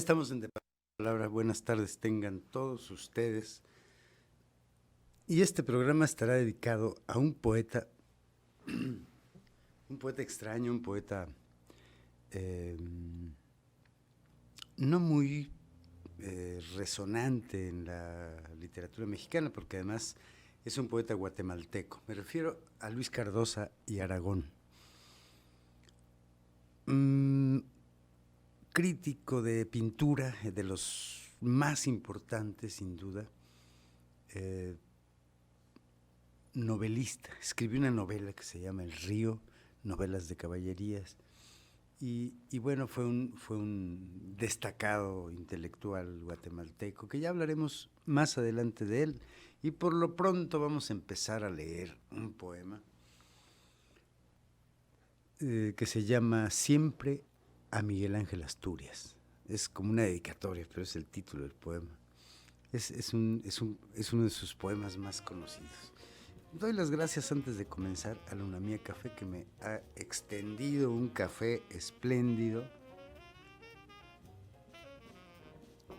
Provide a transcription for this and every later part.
estamos en De Palabra. Buenas tardes tengan todos ustedes. Y este programa estará dedicado a un poeta extraño, un poeta no muy resonante en la literatura mexicana, porque además es un poeta guatemalteco. Me refiero a Luis Cardosa y Aragón. Crítico de pintura, de los más importantes sin duda, novelista. Escribió una novela que se llama El Río, novelas de caballerías, y bueno, fue un destacado intelectual guatemalteco, que ya hablaremos más adelante de él, y por lo pronto vamos a empezar a leer un poema que se llama Siempre a Miguel Ángel Asturias. Es como una dedicatoria, pero es el título del poema. Es uno de sus poemas más conocidos. Doy las gracias antes de comenzar a Luna Mía Café, que me ha extendido un café espléndido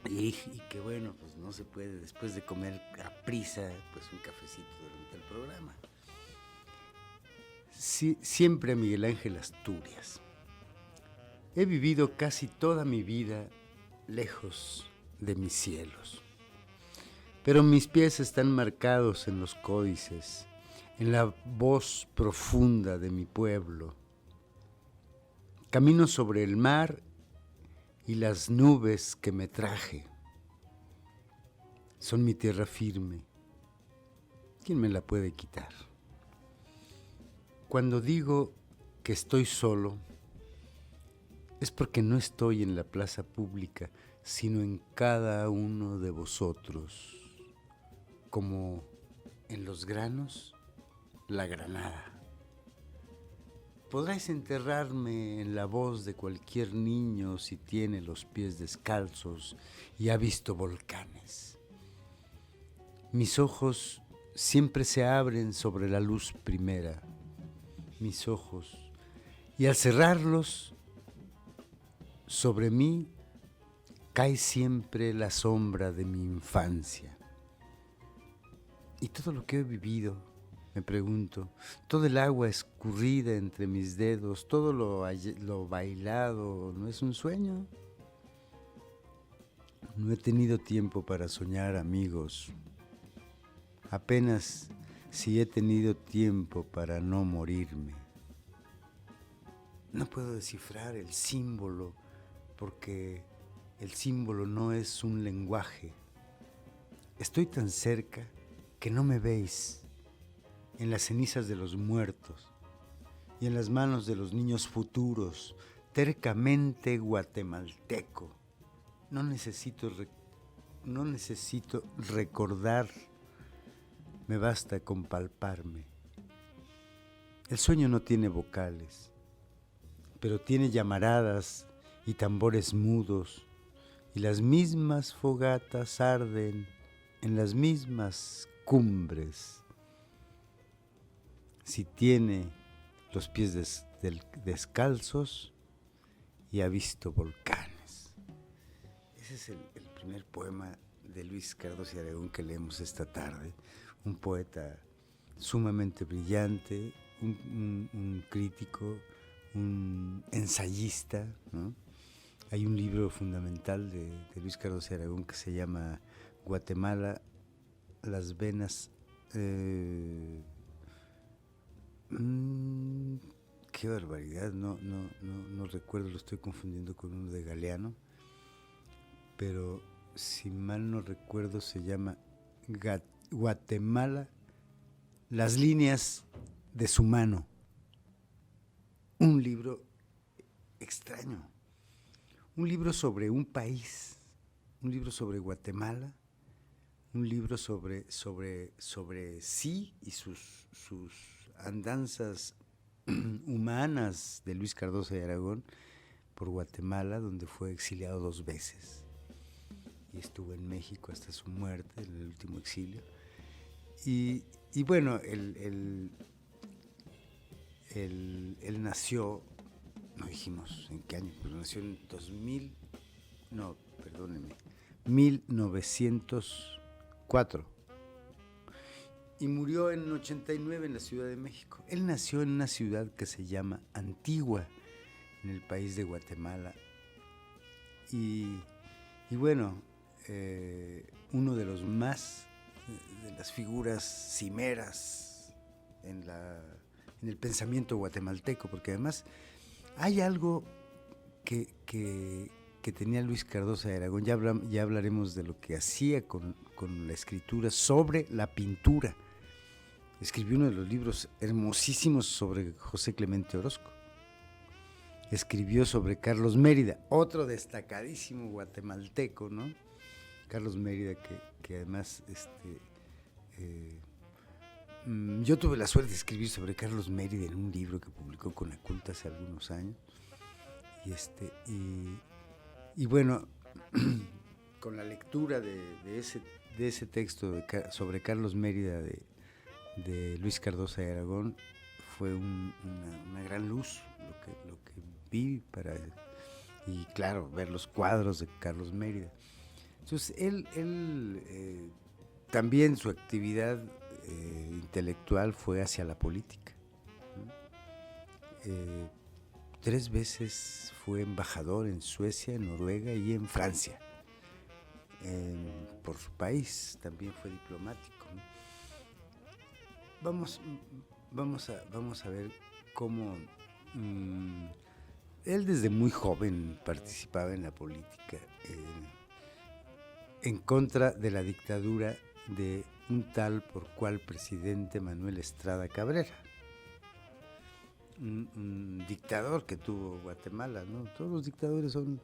y que bueno, pues no se puede después de comer a prisa, pues un cafecito durante el programa. Siempre a Miguel Ángel Asturias. He vivido casi toda mi vida lejos de mis cielos, pero mis pies están marcados en los códices, en la voz profunda de mi pueblo. Camino sobre el mar y las nubes que me traje son mi tierra firme. ¿Quién me la puede quitar? Cuando digo que estoy solo, es porque no estoy en la plaza pública, sino en cada uno de vosotros, como en los granos, la granada. Podráis enterrarme en la voz de cualquier niño si tiene los pies descalzos y ha visto volcanes. Mis ojos siempre se abren sobre la luz primera, mis ojos, y al cerrarlos, sobre mí cae siempre la sombra de mi infancia. Y todo lo que he vivido, me pregunto, todo el agua escurrida entre mis dedos, todo lo bailado, ¿no es un sueño? No he tenido tiempo para soñar, amigos. Apenas si he tenido tiempo para no morirme. No puedo descifrar el símbolo, porque el símbolo no es un lenguaje. Estoy tan cerca que no me veis, en las cenizas de los muertos y en las manos de los niños futuros, tercamente guatemalteco. No necesito recordar, me basta con palparme. El sueño no tiene vocales, pero tiene llamaradas y tambores mudos, y las mismas fogatas arden en las mismas cumbres. Si tiene los pies descalzos y ha visto volcanes. Ese es el primer poema de Luis Cardosa y Aragón que leemos esta tarde. Un poeta sumamente brillante, un crítico, un ensayista, ¿no? Hay un libro fundamental de Luis Cardosa y Aragón que se llama Guatemala, las venas. Qué barbaridad, no recuerdo, lo estoy confundiendo con uno de Galeano, pero si mal no recuerdo se llama Guatemala, las líneas de su mano. Un libro extraño, un libro sobre un país, un libro sobre Guatemala, un libro sobre sí y sus andanzas humanas de Luis Cardosa y Aragón por Guatemala, donde fue exiliado 2 veces y estuvo en México hasta su muerte, en el último exilio. Y bueno, él nació, no dijimos en qué año, pero nació en perdónenme, 1904. Y murió en 89 en la Ciudad de México. Él nació en una ciudad que se llama Antigua, en el país de Guatemala. Y bueno, uno de los más, de las figuras cimeras en el pensamiento guatemalteco, porque además hay algo que tenía Luis Cardosa de Aragón. Ya hablaremos de lo que hacía con la escritura sobre la pintura. Escribió uno de los libros hermosísimos sobre José Clemente Orozco. Escribió sobre Carlos Mérida, otro destacadísimo guatemalteco, ¿no? Carlos Mérida, que además yo tuve la suerte de escribir sobre Carlos Mérida en un libro que publicó con Aculta hace algunos años. Y bueno, con la lectura de ese texto sobre Carlos Mérida de Luis Cardosa de Aragón, fue una gran luz lo que vi y claro, ver los cuadros de Carlos Mérida. Entonces él también su actividad intelectual fue hacia la política, ¿no? 3 veces fue embajador en Suecia, en Noruega y en Francia. Por su país también fue diplomático, ¿no? Vamos a ver cómo él desde muy joven participaba en la política, en contra de la dictadura de un tal por cual presidente Manuel Estrada Cabrera, un dictador que tuvo Guatemala, ¿no? Todos los dictadores son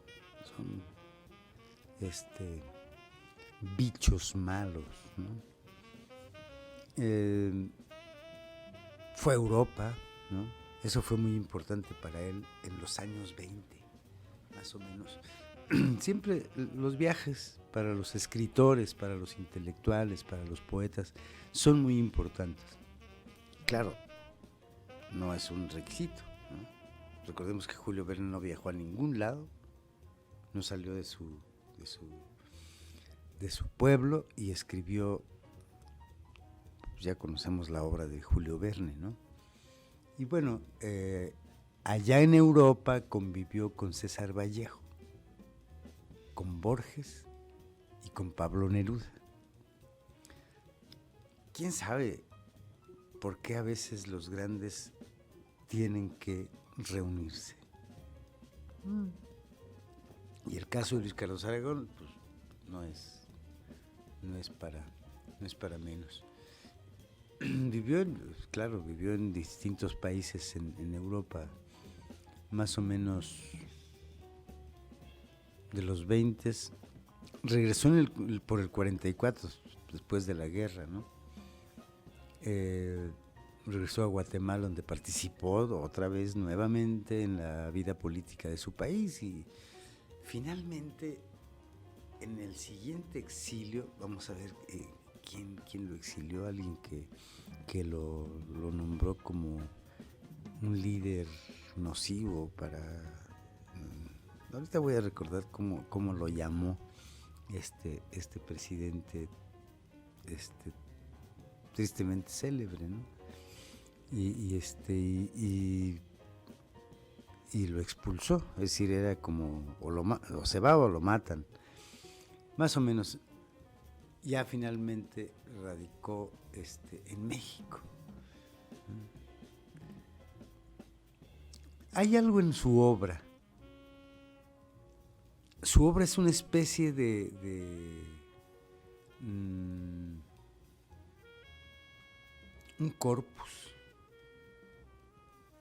bichos malos, ¿no? Fue a Europa, ¿no? Eso fue muy importante para él en los años 20, más o menos. Siempre los viajes para los escritores, para los intelectuales, para los poetas, son muy importantes. Claro, no es un requisito, ¿no? Recordemos que Julio Verne no viajó a ningún lado, no salió de su pueblo y escribió. Ya conocemos la obra de Julio Verne, ¿no? Y bueno, allá en Europa convivió con César Vallejo, con Borges y con Pablo Neruda. ¿Quién sabe por qué a veces los grandes tienen que reunirse? Y el caso de Luis Carlos Aragón, pues no es para menos. Vivió en distintos países en Europa, más o menos de los 20, regresó por el 44, después de la guerra, ¿no? Regresó a Guatemala, donde participó otra vez nuevamente en la vida política de su país, y finalmente en el siguiente exilio, vamos a ver quién lo exilió, alguien que lo nombró como un líder nocivo para... ahorita voy a recordar cómo lo llamó este presidente tristemente célebre, ¿no? Y lo expulsó, es decir, era como o se va o lo matan, más o menos. Ya finalmente radicó en México. Hay algo en su obra. Su obra es una especie de un corpus,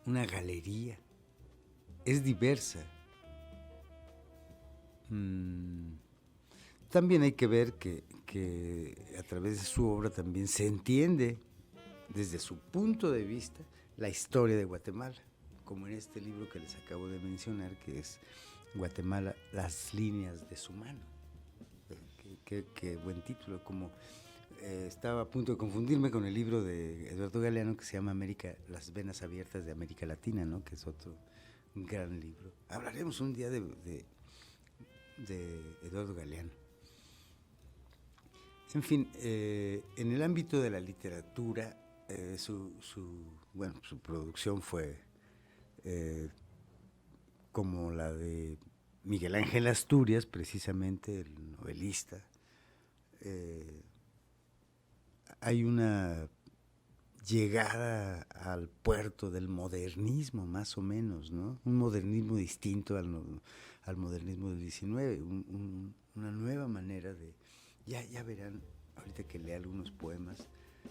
una galería. Es diversa. También hay que ver que a través de su obra también se entiende desde su punto de vista la historia de Guatemala, como en este libro que les acabo de mencionar, que es Guatemala, las líneas de su mano. Qué buen título. Como estaba a punto de confundirme con el libro de Eduardo Galeano que se llama Las venas abiertas de América Latina, ¿no? Que es otro gran libro. Hablaremos un día de de Eduardo Galeano. En fin, en el ámbito de la literatura, su producción fue como la de Miguel Ángel Asturias, precisamente, el novelista. Hay una llegada al puerto del modernismo, más o menos, ¿no? Un modernismo distinto al modernismo del XIX, una nueva manera de... Ya verán, ahorita que lea algunos poemas,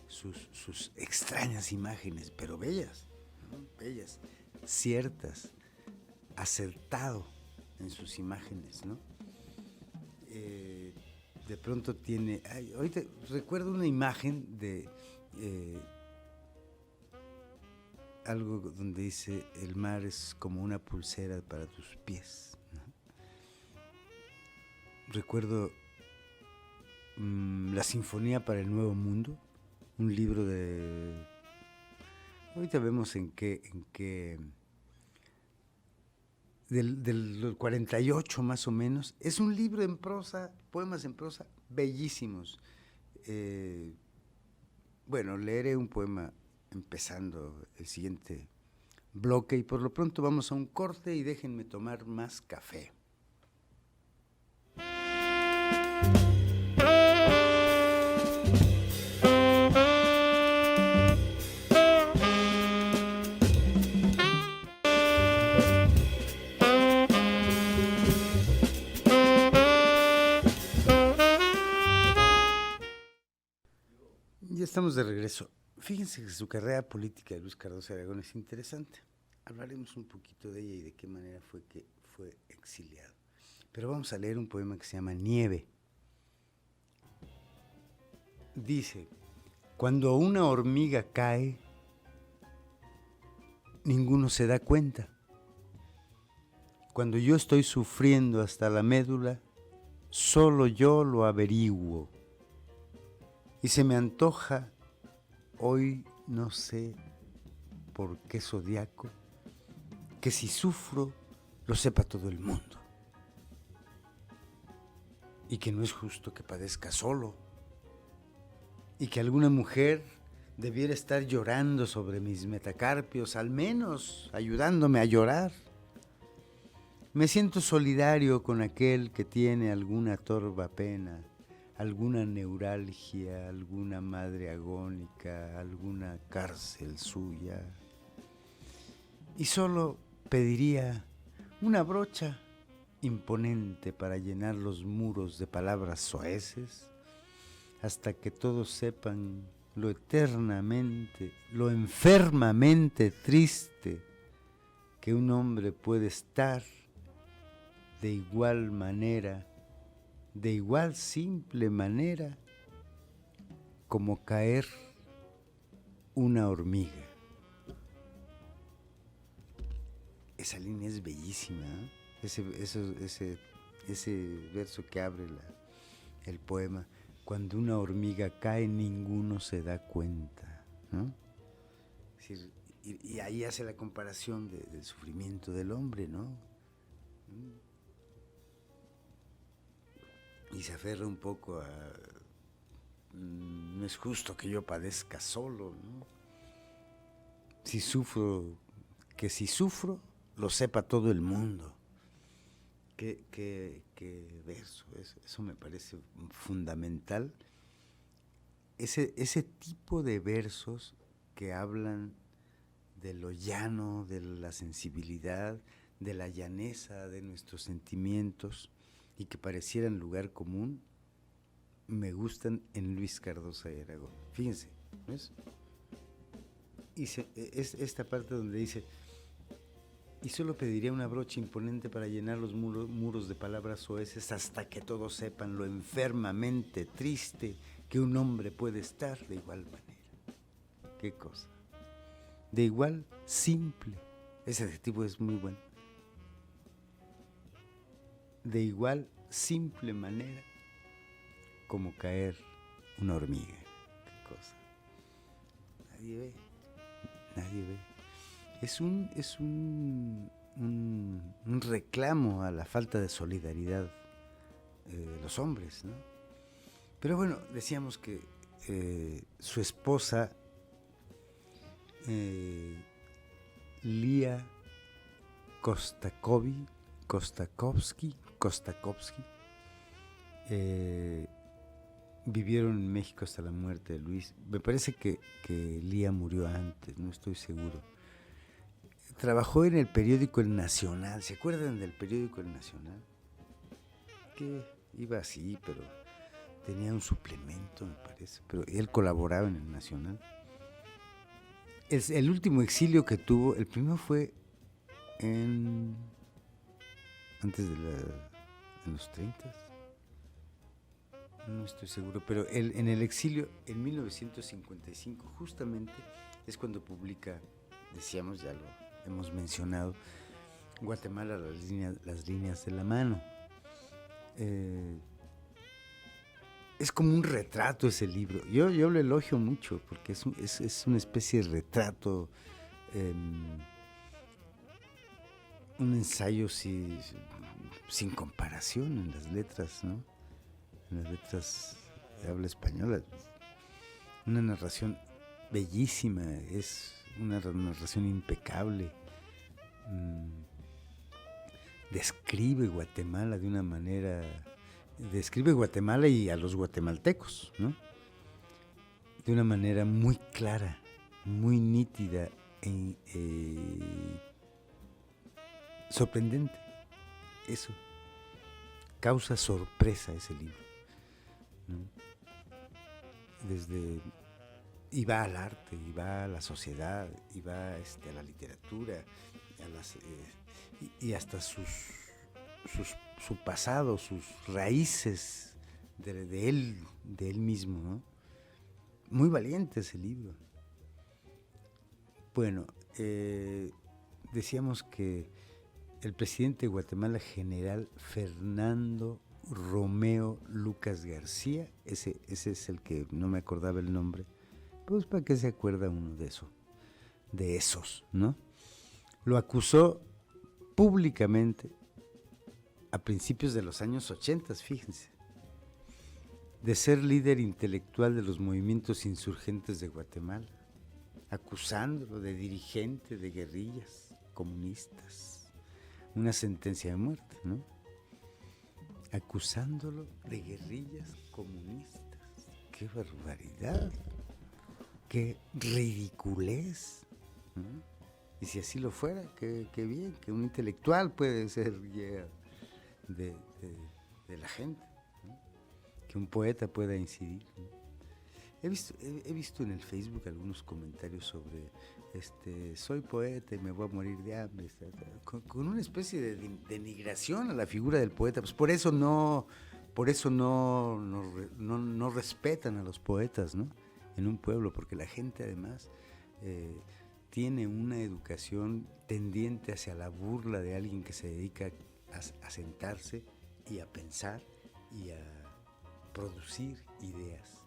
sus extrañas imágenes, pero bellas, ¿no? Bellas, ciertas, acertado en sus imágenes, ¿no? De pronto tiene... ahorita recuerdo una imagen de... algo donde dice: el mar es como una pulsera para tus pies, ¿no? Recuerdo La Sinfonía para el Nuevo Mundo, un libro de... ahorita vemos en qué del 48 más o menos. Es un libro en prosa, poemas en prosa bellísimos. Bueno, leeré un poema empezando el siguiente bloque y por lo pronto vamos a un corte y déjenme tomar más café. Ya estamos de regreso. Fíjense que su carrera política de Luis Cardoso Aragón es interesante. Hablaremos un poquito de ella y de qué manera fue que fue exiliado. Pero vamos a leer un poema que se llama Nieve. Dice: cuando una hormiga cae, ninguno se da cuenta. Cuando yo estoy sufriendo hasta la médula, solo yo lo averiguo. Y se me antoja, hoy no sé por qué zodiaco, que si sufro, lo sepa todo el mundo. Y que no es justo que padezca solo. Y que alguna mujer debiera estar llorando sobre mis metacarpios, al menos ayudándome a llorar. Me siento solidario con aquel que tiene alguna torva pena, alguna neuralgia, alguna madre agónica, alguna cárcel suya. Y solo pediría una brocha imponente para llenar los muros de palabras soeces, hasta que todos sepan lo eternamente, lo enfermamente triste que un hombre puede estar de igual manera, de igual simple manera, como caer una hormiga. Esa línea es bellísima, ¿eh? Ese verso que abre el poema: cuando una hormiga cae, ninguno se da cuenta, ¿no? Es decir, y ahí hace la comparación del sufrimiento del hombre, ¿no? Y se aferra un poco a... no es justo que yo padezca solo, ¿no? Si sufro, lo sepa todo el mundo. Qué verso, eso me parece fundamental. Ese tipo de versos que hablan de lo llano, de la sensibilidad, de la llaneza de nuestros sentimientos y que parecieran lugar común, me gustan en Luis Cardoso de Aragón. Fíjense, ¿ves? Es esta parte donde dice: y solo pediría una brocha imponente para llenar los muros de palabras soeces, hasta que todos sepan lo enfermamente triste que un hombre puede estar de igual manera. ¿Qué cosa? De igual simple. Ese adjetivo es muy bueno. De igual simple manera como caer una hormiga. ¿Qué cosa? Nadie ve. Es un reclamo a la falta de solidaridad los hombres, ¿no? Pero bueno, decíamos que su esposa, Lia Kostakovsky, vivieron en México hasta la muerte de Luis. Me parece que Lía murió antes, no estoy seguro. Trabajó en el periódico El Nacional. ¿Se acuerdan del periódico El Nacional? Que iba así, pero tenía un suplemento, me parece. Pero él colaboraba en El Nacional. El último exilio que tuvo, el primero fue antes en los 30. No estoy seguro, pero él en el exilio en 1955 justamente es cuando publica, decíamos, ya lo hemos mencionado, Guatemala, las líneas de la mano. Es como un retrato ese libro. Yo lo elogio mucho porque es una especie de retrato, un ensayo sin comparación en las letras, ¿no? En las letras de habla española. Una narración bellísima, es una narración impecable. Describe Guatemala de una manera, describe Guatemala y a los guatemaltecos, ¿no? De una manera muy clara, muy nítida sorprendente. Eso causa sorpresa ese libro, ¿no? Y va al arte, y va a la sociedad, y va a la literatura, y hasta su pasado, sus raíces de él mismo, ¿no? Muy valiente ese libro. Bueno, decíamos que el presidente de Guatemala, general Fernando Romeo Lucas García, ese es el que no me acordaba el nombre, pues para qué se acuerda uno de esos, ¿no? Lo acusó públicamente a principios de los años 80, fíjense, de ser líder intelectual de los movimientos insurgentes de Guatemala, acusándolo de dirigente de guerrillas comunistas. Una sentencia de muerte, ¿no? Acusándolo de guerrillas comunistas. ¡Qué barbaridad! ¡Qué ridiculez! ¿No? Y si así lo fuera, qué bien, que un intelectual puede ser guía de la gente, ¿no? Que un poeta pueda incidir, ¿no? He visto en el Facebook algunos comentarios sobre soy poeta y me voy a morir de hambre, con una especie de denigración a la figura del poeta. Pues por eso no respetan a los poetas, ¿no? En un pueblo, porque la gente además tiene una educación tendiente hacia la burla de alguien que se dedica a sentarse y a pensar y a producir ideas.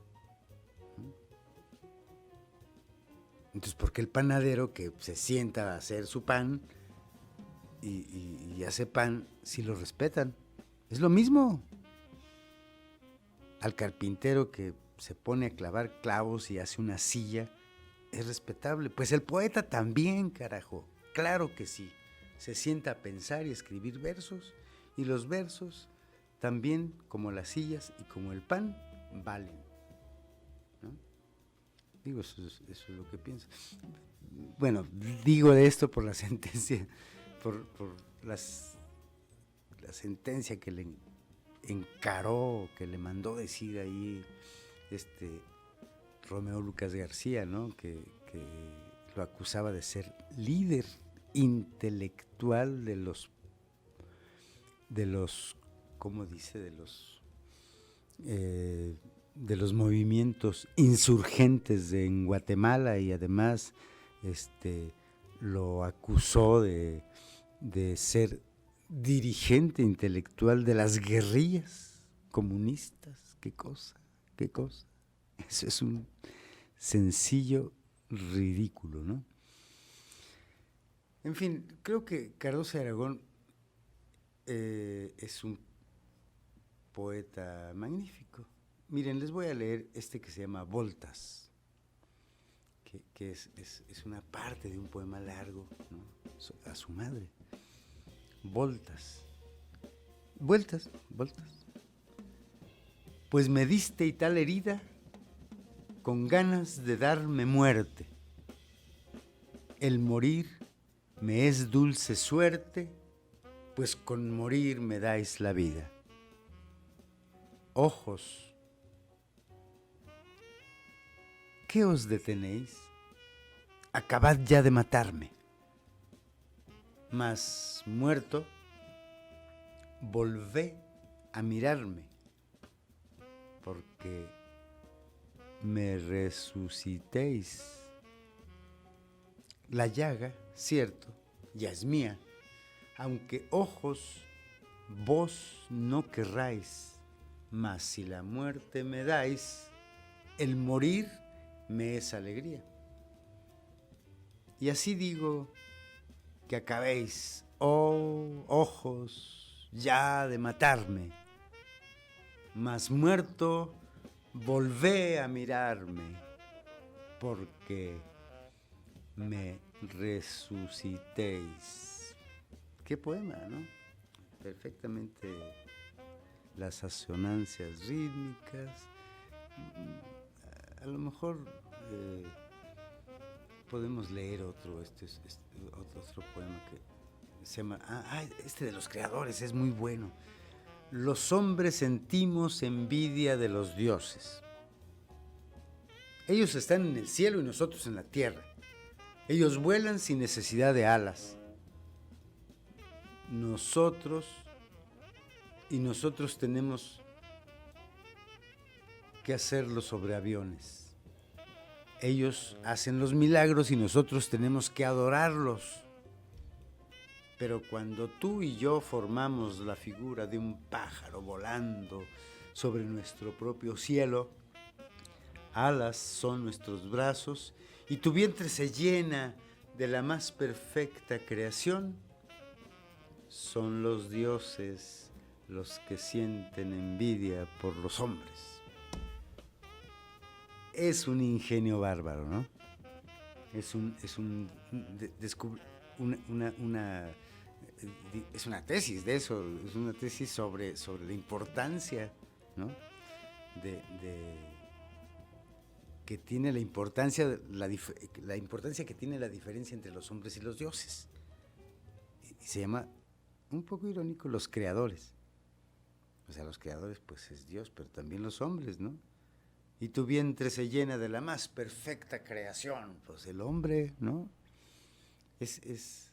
Entonces, ¿por qué el panadero que se sienta a hacer su pan y hace pan, si lo respetan? Es lo mismo. Al carpintero que se pone a clavar clavos y hace una silla, es respetable. Pues el poeta también, carajo. Claro que sí. Se sienta a pensar y escribir versos, y los versos también, como las sillas y como el pan, valen. Digo, eso es lo que pienso. Bueno, digo de esto por la sentencia, por la sentencia que le encaró, que le mandó decir ahí Romeo Lucas García, ¿no? Que lo acusaba de ser líder intelectual de los ¿cómo dice? De los movimientos insurgentes en Guatemala, y además lo acusó de ser dirigente intelectual de las guerrillas comunistas. ¿Qué cosa? Eso es un sencillo ridículo, ¿no? En fin, creo que Cardoso de Aragón es un poeta magnífico. Miren, les voy a leer este que se llama Voltas, que es una parte de un poema largo, ¿no? A su madre. Voltas. Vueltas, voltas. Pues me diste y tal herida, con ganas de darme muerte. El morir me es dulce suerte, pues con morir me dais la vida. Ojos, ¿qué os detenéis? Acabad ya de matarme. Mas muerto, volvé a mirarme, porque me resucitéis. La llaga, cierto, ya es mía, aunque ojos vos no querráis, mas si la muerte me dais, el morir me es alegría. Y así digo que acabéis, oh ojos, ya de matarme, mas muerto volvé a mirarme, porque me resucitéis. Qué poema, ¿no? Perfectamente las asonancias rítmicas. A lo mejor podemos leer otro poema que se llama, este de los creadores es muy bueno. Los hombres sentimos envidia de los dioses. Ellos están en el cielo y nosotros en la tierra. Ellos vuelan sin necesidad de alas. Nosotros tenemos que hacerlo sobre aviones. Ellos hacen los milagros y nosotros tenemos que adorarlos. Pero cuando tú y yo formamos la figura de un pájaro volando sobre nuestro propio cielo, alas son nuestros brazos y tu vientre se llena de la más perfecta creación, son los dioses los que sienten envidia por los hombres. Es un ingenio bárbaro, ¿no? Es una tesis de eso, es una tesis sobre la importancia, ¿no? Que tiene la importancia que tiene la diferencia entre los hombres y los dioses. Y se llama, un poco irónico, los creadores. O sea, los creadores pues es Dios, pero también los hombres, ¿no? Y tu vientre se llena de la más perfecta creación, pues el hombre, ¿no?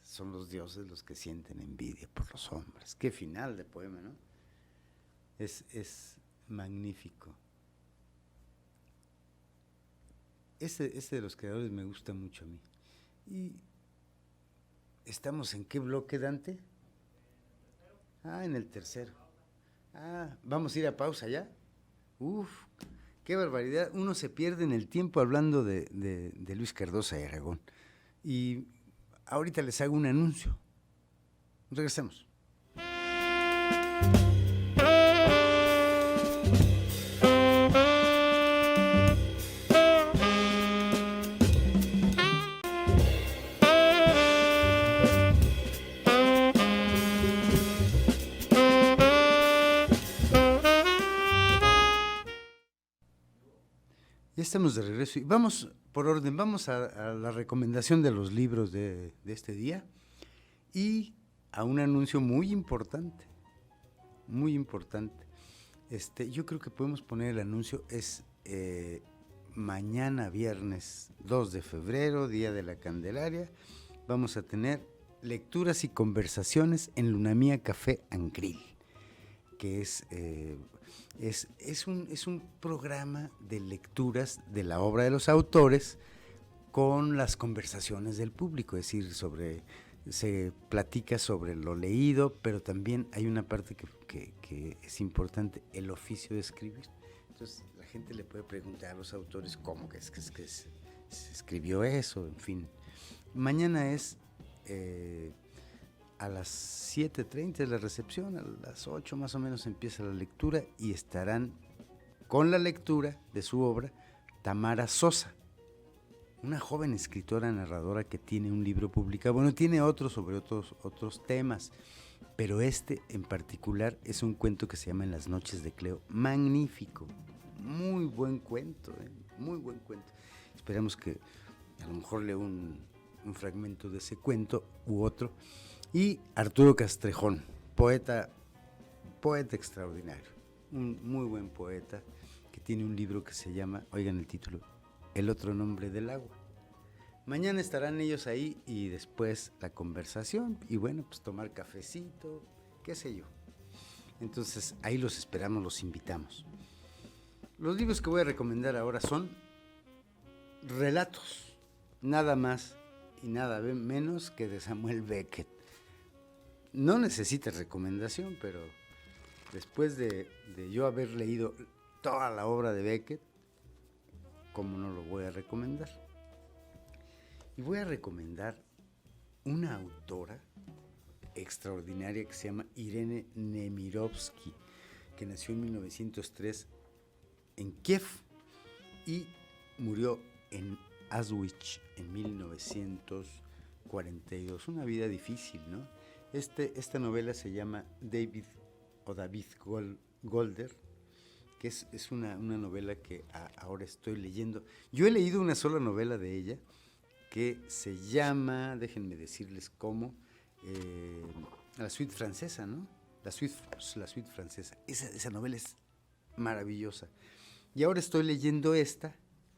Son los dioses los que sienten envidia por los hombres. Qué final de poema, ¿no? Es magnífico. Este de los creadores me gusta mucho a mí. ¿Y estamos en qué bloque, Dante? En el tercero. ¿Vamos a ir a pausa ya? Uf, qué barbaridad. Uno se pierde en el tiempo hablando de Luis Cardosa y Aragón. Y ahorita les hago un anuncio. Regresamos. Ya estamos de regreso y vamos por orden, vamos a la recomendación de los libros de este día y a un anuncio muy importante, muy importante. Yo creo que podemos poner el anuncio, es mañana viernes 2 de febrero, Día de la Candelaria, vamos a tener lecturas y conversaciones en Lunamía Café and Grill, que es un programa de lecturas de la obra de los autores con las conversaciones del público, es decir, se platica sobre lo leído, pero también hay una parte que es importante, el oficio de escribir. Entonces la gente le puede preguntar a los autores cómo que se escribió eso, en fin. Mañana es a las 7:30 es la recepción, a las 8 más o menos empieza la lectura y estarán con la lectura de su obra Tamara Sosa, una joven escritora narradora que tiene un libro publicado. Bueno, tiene otros sobre otros temas, pero este en particular es un cuento que se llama En las noches de Cleo. Magnífico, muy buen cuento, muy buen cuento. Esperamos que a lo mejor lea un fragmento de ese cuento u otro. Y Arturo Castrejón, poeta extraordinario, un muy buen poeta que tiene un libro que se llama, oigan el título, El otro nombre del agua. Mañana estarán ellos ahí y después la conversación y bueno, pues tomar cafecito, qué sé yo. Entonces ahí los esperamos, los invitamos. Los libros que voy a recomendar ahora son relatos, nada más y nada menos que de Samuel Beckett. No necesita recomendación, pero después de yo haber leído toda la obra de Beckett, ¿cómo no lo voy a recomendar? Y voy a recomendar una autora extraordinaria que se llama Irene Nemirovsky, que nació en 1903 en Kiev y murió en Auschwitz en 1942. Una vida difícil, ¿no? Esta novela se llama David Golder, que es una novela que ahora estoy leyendo. Yo he leído una sola novela de ella que se llama, déjenme decirles cómo, La suite francesa, ¿no? La suite francesa. Esa novela es maravillosa. Y ahora estoy leyendo esta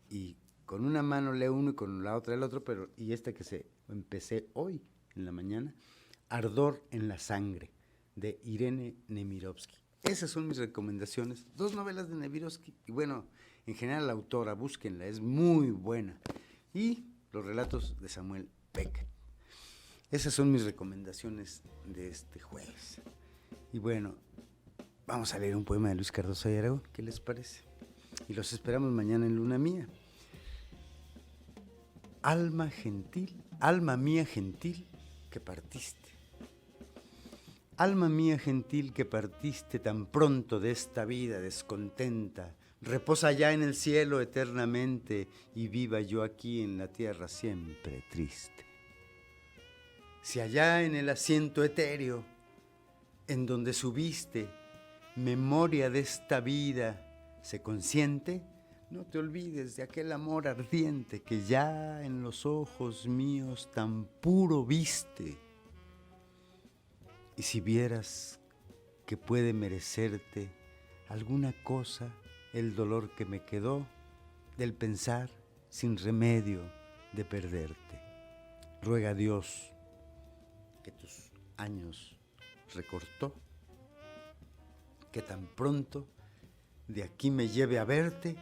y con una mano leo uno y con la otra el otro, y esta que empecé hoy en la mañana, Ardor en la sangre, de Irene Nemirovsky. Esas son mis recomendaciones. 2 novelas de Nemirovsky. Y bueno, en general la autora, búsquenla, es muy buena. Y los relatos de Samuel Beckett. Esas son mis recomendaciones de este jueves. Y bueno, vamos a leer un poema de Luis Cardoso de Aragón. ¿Qué les parece? Y los esperamos mañana en Luna Mía. Alma mía gentil, que partiste. Alma mía gentil, que partiste tan pronto de esta vida descontenta, reposa ya en el cielo eternamente y viva yo aquí en la tierra siempre triste. Si allá en el asiento etéreo, en donde subiste, memoria de esta vida se consiente, no te olvides de aquel amor ardiente que ya en los ojos míos tan puro viste. Y si vieras que puede merecerte alguna cosa el dolor que me quedó del pensar sin remedio de perderte, ruega a Dios que tus años recortó, que tan pronto de aquí me lleve a verte,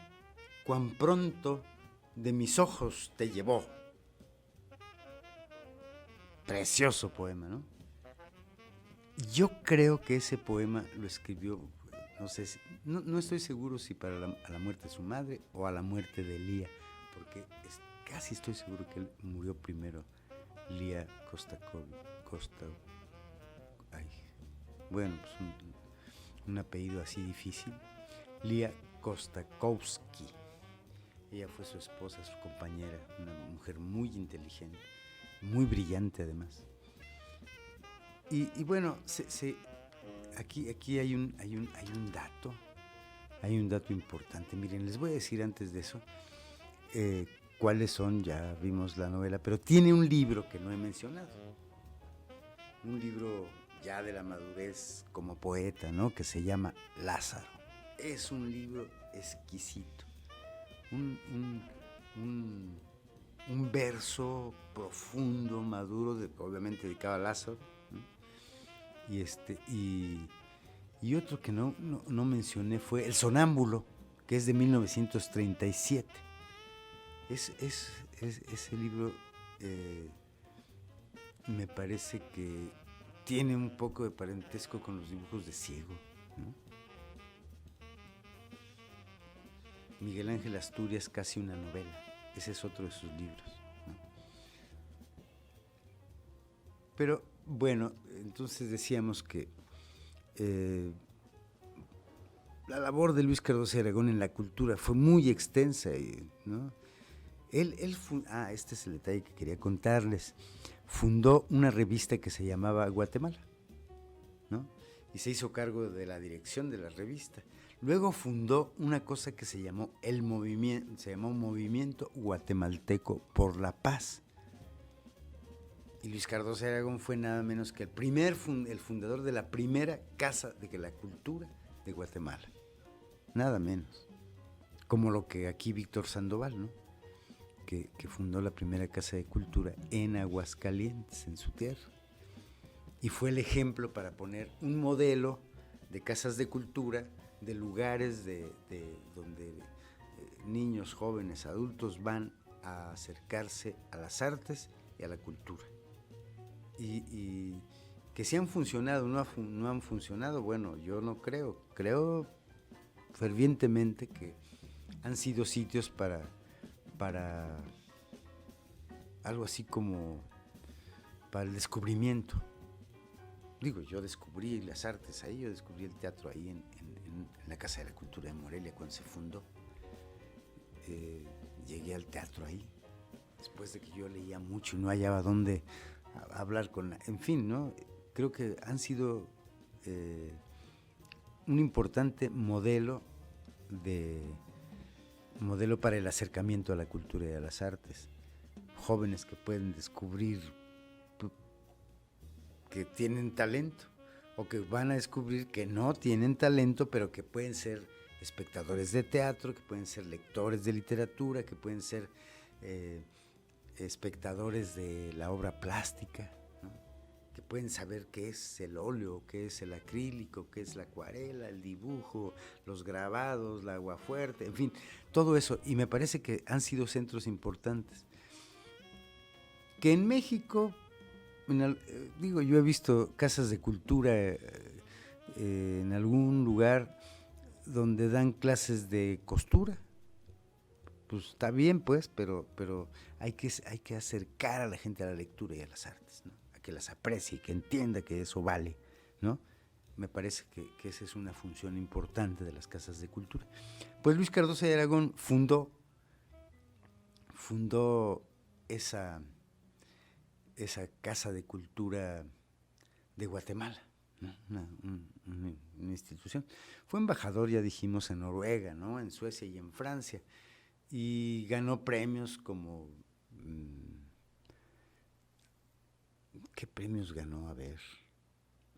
cuán pronto de mis ojos te llevó. Precioso poema, ¿no? Yo creo que ese poema lo escribió, no sé, no estoy seguro si para a la muerte de su madre o a la muerte de Lía, porque casi estoy seguro que él murió primero, Lía bueno, pues un apellido así difícil, Lía Kostakowski. Ella fue su esposa, su compañera, una mujer muy inteligente, muy brillante además. Y bueno, aquí hay un dato importante. Miren, les voy a decir antes de eso cuáles son, ya vimos la novela, pero tiene un libro que no he mencionado. Un libro ya de la madurez como poeta, ¿no? Que se llama Lázaro. Es un libro exquisito. Un verso profundo, maduro, obviamente dedicado a Lázaro, ¿no? Y otro que no mencioné fue El Sonámbulo, que es de 1937. Ese libro me parece que tiene un poco de parentesco con los dibujos de Ciego, ¿no? Miguel Ángel Asturias, Casi una novela. Ese es otro de sus libros, ¿no? Pero bueno, entonces decíamos que la labor de Luis Cardoso y Aragón en la cultura fue muy extensa, ¿no? Este es el detalle que quería contarles. Fundó una revista que se llamaba Guatemala, ¿no? Y se hizo cargo de la dirección de la revista. Luego fundó una cosa que se llamó Movimiento Guatemalteco por la Paz. Y Luis Cardoso y Aragón fue nada menos que el fundador de la primera Casa de la Cultura de Guatemala. Nada menos. Como lo que aquí Víctor Sandoval, ¿no? Que fundó la primera Casa de Cultura en Aguascalientes, en su tierra. Y fue el ejemplo para poner un modelo de casas de cultura, de lugares donde niños, jóvenes, adultos van a acercarse a las artes y a la cultura. Y que si han funcionado o no han funcionado, bueno, yo no creo. Creo fervientemente que han sido sitios para algo así como para el descubrimiento. Digo, yo descubrí las artes ahí, yo descubrí el teatro ahí en la Casa de la Cultura de Morelia cuando se fundó. Llegué al teatro ahí, después de que yo leía mucho y no hallaba dónde hablar en fin, ¿no? Creo que han sido un importante modelo para el acercamiento a la cultura y a las artes. Jóvenes que pueden descubrir que tienen talento o que van a descubrir que no tienen talento, pero que pueden ser espectadores de teatro, que pueden ser lectores de literatura, que pueden ser espectadores de la obra plástica, ¿no? Que pueden saber qué es el óleo, qué es el acrílico, qué es la acuarela, el dibujo, los grabados, la aguafuerte, en fin, todo eso. Y me parece que han sido centros importantes. Que en México, yo he visto casas de cultura en algún lugar donde dan clases de costura. Pues está bien, pues, pero hay que acercar a la gente a la lectura y a las artes, ¿no? A que las aprecie, que entienda que eso vale, ¿no? Me parece que esa es una función importante de las casas de cultura. Pues Luis Cardoso de Aragón fundó esa Casa de Cultura de Guatemala, ¿no? Una institución. Fue embajador, ya dijimos, en Noruega, ¿no? En Suecia y en Francia. Y ganó premios como... ¿Qué premios ganó? A ver,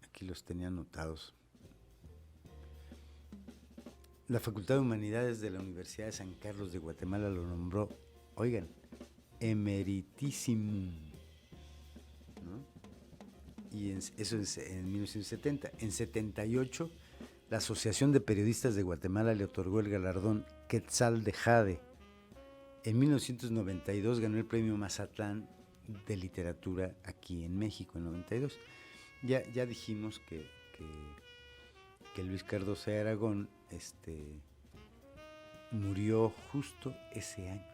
aquí los tenía anotados. La Facultad de Humanidades de la Universidad de San Carlos de Guatemala lo nombró, oigan, emeritissimum, ¿no? Y eso es en 1970. En 78, la Asociación de Periodistas de Guatemala le otorgó el galardón Quetzal de Jade. En 1992 ganó el premio Mazatlán de literatura aquí en México, en 92. Ya dijimos que Luis Cardoso de Aragón murió justo ese año.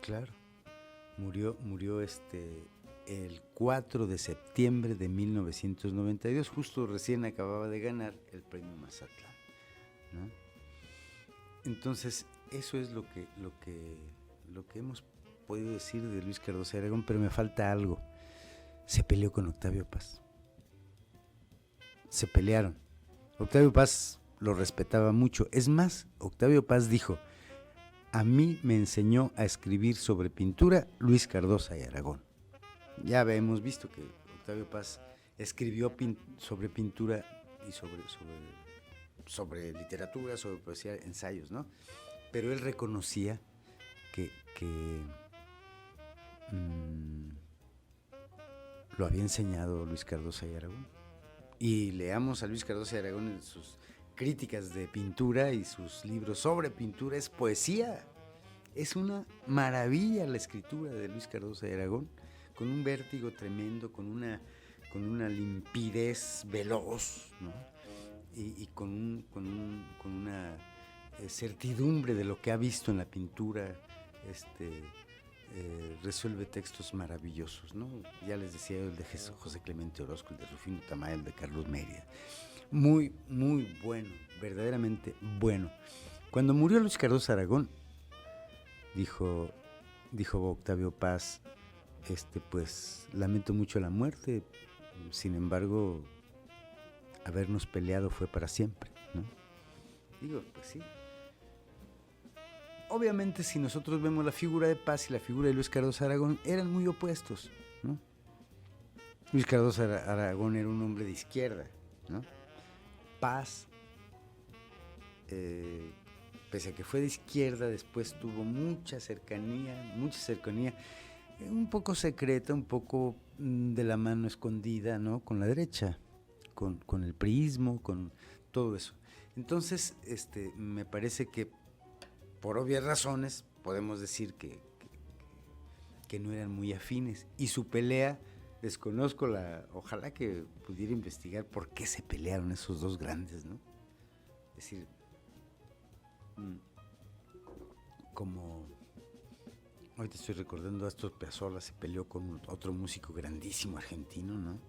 Claro, murió el 4 de septiembre de 1992, justo recién acababa de ganar el premio Mazatlán, ¿no? Entonces, eso es lo que hemos podido decir de Luis Cardoso de Aragón, pero me falta algo. Se peleó con Octavio Paz. Se pelearon. Octavio Paz lo respetaba mucho. Es más, Octavio Paz dijo: a mí me enseñó a escribir sobre pintura Luis Cardoso de Aragón. Ya hemos visto que Octavio Paz escribió sobre pintura y sobre literatura, sobre poesía, ensayos, ¿no? Pero él reconocía que lo había enseñado Luis Cardoso de Aragón. Y leamos a Luis Cardoso de Aragón en sus críticas de pintura y sus libros sobre pintura. Es poesía. Es una maravilla la escritura de Luis Cardoso de Aragón, con un vértigo tremendo, con una limpidez veloz, ¿no? Y con una certidumbre de lo que ha visto en la pintura resuelve textos maravillosos, ¿no? Ya les decía yo el de José Clemente Orozco, el de Rufino Tamayo, el de Carlos Mérida. Muy, muy bueno, verdaderamente bueno. Cuando murió Luis Cardoso Aragón, dijo Octavio Paz, pues lamento mucho la muerte, sin embargo, habernos peleado fue para siempre, ¿no? Digo, pues sí. Obviamente, si nosotros vemos la figura de Paz y la figura de Luis Cardoso Aragón, eran muy opuestos, ¿no? Luis Cardoso Aragón era un hombre de izquierda, ¿no? Paz, pese a que fue de izquierda, después tuvo mucha cercanía, un poco secreta, un poco de la mano escondida, ¿no? Con la derecha, con el priismo, con todo eso. Entonces, me parece que por obvias razones podemos decir que no eran muy afines, y su pelea, desconozco ojalá que pudiera investigar por qué se pelearon esos dos grandes, ¿no? Es decir, como ahorita estoy recordando a Astor Piazzolla, se peleó con otro músico grandísimo argentino, ¿no?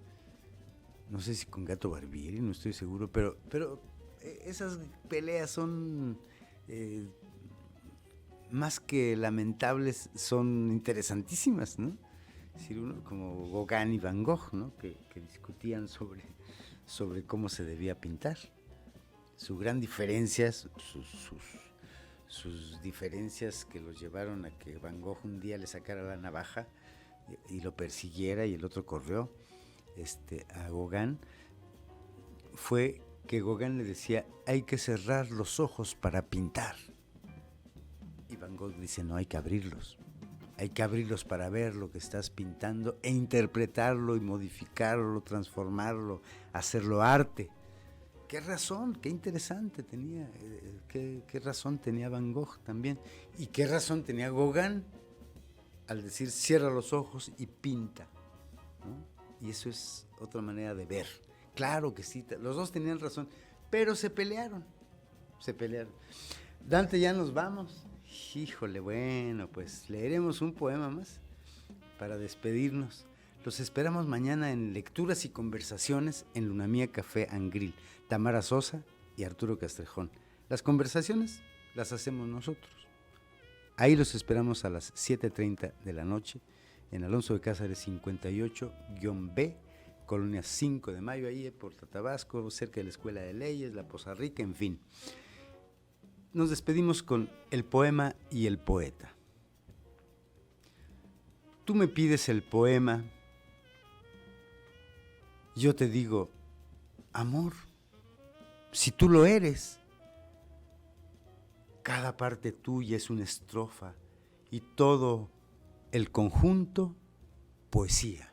No sé si con Gato Barbieri, no estoy seguro, pero esas peleas son más que lamentables, son interesantísimas, ¿no? Es decir, uno como Gauguin y Van Gogh, ¿no? que discutían sobre cómo se debía pintar. Su gran diferencia, sus diferencias que los llevaron a que Van Gogh un día le sacara la navaja y lo persiguiera y el otro corrió a Gauguin, fue que Gauguin le decía, hay que cerrar los ojos para pintar. Y Van Gogh dice, no, hay que abrirlos para ver lo que estás pintando e interpretarlo y modificarlo, transformarlo, hacerlo arte. ¿Qué razón? Qué interesante tenía, qué razón tenía Van Gogh también, y qué razón tenía Gauguin al decir cierra los ojos y pinta, ¿no? Y eso es otra manera de ver. Claro que sí, los dos tenían razón, pero se pelearon. Dante, ya nos vamos. Híjole, bueno, pues leeremos un poema más para despedirnos. Los esperamos mañana en Lecturas y Conversaciones en Luna Mía Café and Grill. Tamara Sosa y Arturo Castrejón. Las conversaciones las hacemos nosotros. Ahí los esperamos a las 7:30 de la noche en Alonso de Cázares 58-B, Colonia 5 de Mayo, ahí por Tabasco, cerca de la Escuela de Leyes, La Poza Rica, en fin. Nos despedimos con el poema y el poeta. Tú me pides el poema, yo te digo, amor, si tú lo eres, cada parte tuya es una estrofa y todo el conjunto, poesía.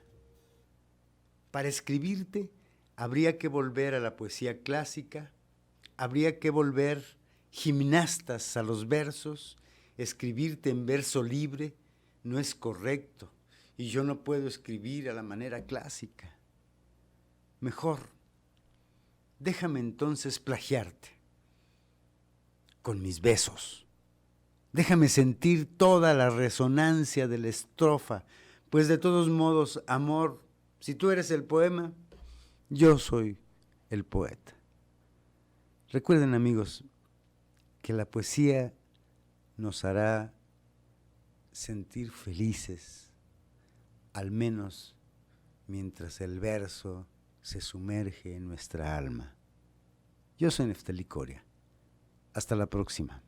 Para escribirte habría que volver a la poesía clásica, habría que volver gimnastas a los versos, escribirte en verso libre no es correcto y yo no puedo escribir a la manera clásica. Mejor, déjame entonces plagiarte con mis besos. Déjame sentir toda la resonancia de la estrofa, pues de todos modos, amor, si tú eres el poema, yo soy el poeta. Recuerden, amigos, que la poesía nos hará sentir felices, al menos mientras el verso se sumerge en nuestra alma. Yo soy Neftalí Coria. Hasta la próxima.